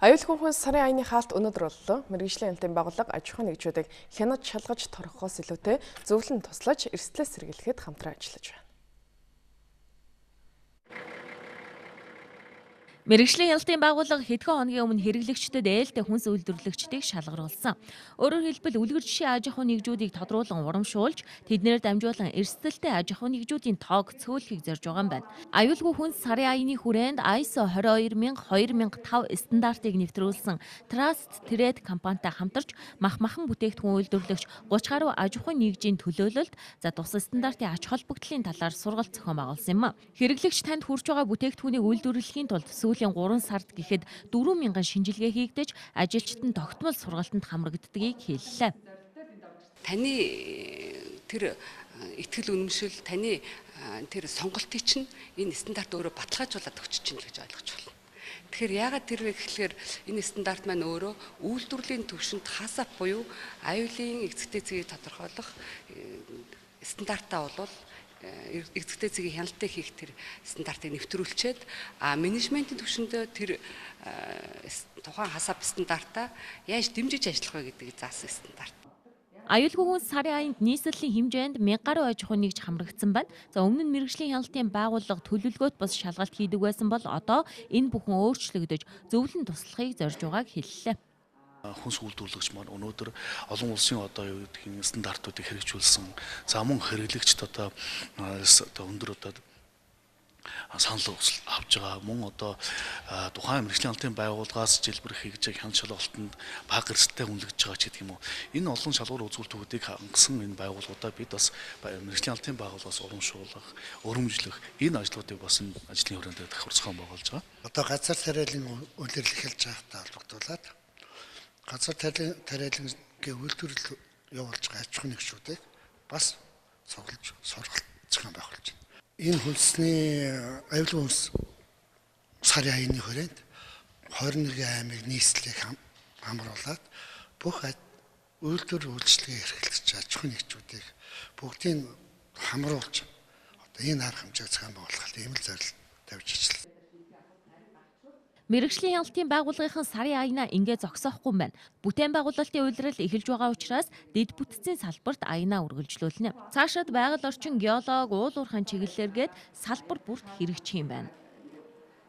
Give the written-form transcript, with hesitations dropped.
Аюулгүй хүн сарын аяны хаалт өнөөдөр боллоо. Мэргэжлийн яналтын байгууллага аж ахуйн нэгжүүдийг хянаж шалгаж торгохоос илүүтэй зөвлөн туслаж эрсдлээс сэргийлэхэд хамтран ажиллаж байна. Мэргэжлийн ялалтын байгууллага хэдхэн хоногийн өмнө хэрэглэгчдэд ээлтэй хүнс үйлдвэрлэгчдийг шалгаруулсан. Өөрөөр хэлбэл үлгэр жишээ аж ахуйн нэгжүүдийг тодруулан урамшуулж, тэднээр дамжуулан эрсдэлтэй аж ахуйн нэгжүүдийн тоог цөөлөхийг зорж байгаа юм байна. Аюулгүй хүнс сарын аяны хүрээнд ISO 22000-2005 стандартыг нэвтрүүлсэн Trust Trade компанитай хамтарч махан бүтээгдэхүүн үйлдвэрлэгч 30 гаруй аж ахуйн нэгжийн төлөөлөлд тус стандартын ач холбогдлын талаар сургалт зохион байгуулсан юм. Хэрэглэгч танд хүрч байгаа бүтээгдэхүүнийг үйлдвэрлэхийн тулд сүүлийн 3 сард гэхэд 4000 шинжилгээ хийгдэж ажилчид нь тогтмол сургалтанд хамрагддгийг хэллээ. Таны тэр итгэл үнэмшил, таны тэр сонголтыг чинь энэ стандарт өөрөө баталгаажуулаад өгч чинь гэж ойлгож байна. Тэгэхээр яагаад тэр вэ гэхлээр энэ стандарт маань өөрөө үйлдвэрлэлийн түвшинд хасап буюу аюулын эзэгтэй зэгийг тодорхойлох стандартаа болвол эзэгтэй зэгийн хяналтыг хийх тэр стандартыг нэвтрүүлчихэд менежментийн түвшиндээ тэр тухайн хасап стандартаа яаж дэмжиж ажиллах вэ гэдгийг заасан стандарт. Аюулгүй хүн сарын аянд нийслэлийн хэмжээнд 1000 гаруй аж ахуйн нэгж хамрагдсан байна. За өмнө нь мэргэжлийн хяналтын байгууллага төлөвлөгөөт бус шалгалт хийдэг байсан бол одоо энэ бүхэн өөрчлөгдөж зөвлөн туслахыг зорж байгааг хэллээ. Хүнс үйлдвэрлэгч маань өнөөдөр олон улсын одоо юу гэдэг нь стандартуудыг хэрэгжүүлсэн. За мөн хэрэглэгчд одоо өндөр одоо санал авч байгаа. Мөн одоо тухайн мэргэжлийн хяналтын байгууллагаас жилбэр хийж хяналт шалгалтанд бага эрсдэлтэй үнэлэгдэж байгаа ч гэдэг юм уу. Энэ олон шалгуур үзүүлэлтүүдийг хангасан энэ байгууллагуудаа бид бас мэргэжлийн хяналтын байгууллагаас урамшуулах, өргөмжлөх энэ ажлуудыг бас энэ ажлын хүрээнд давхар зохион байгуулж байгаа. Одоо газар тариалан үйлдвэрлэл эхэлж байгаатай холбогдуулаад газар тариалангийн үйлдвэрлэл явуулж байгаа аж ахуйн нэгжүүдийг бас цуглаж сургалт зохион байгуулж байна. Энэ хөлсний аюулгүй хүнс сарын аяны хүрээнд 21 аймаг нийслэлийг хамруулад бүх үйлдвэр үйлчлэгээ эрхлэгч аж ахуйн нэгжүүдийг бүгдийг хамруулж одоо энэ арга хэмжээг зохион байгуулахад ийм л зорилт тавьж ажиллана. Мэргэжлийн хяналтын байгууллагын сарын аянаа ингээ зогсоохгүй байна. Бүтээн байгуулалтын улирал эхэлж байгаа учраас дэд бүтцийн салбарт аянаа үргэлжлүүлнэ. Цаашид байгаль орчин, геолог, уул уурхайн чиглэлээргээд салбар бүрт хэрэгжих юм байна.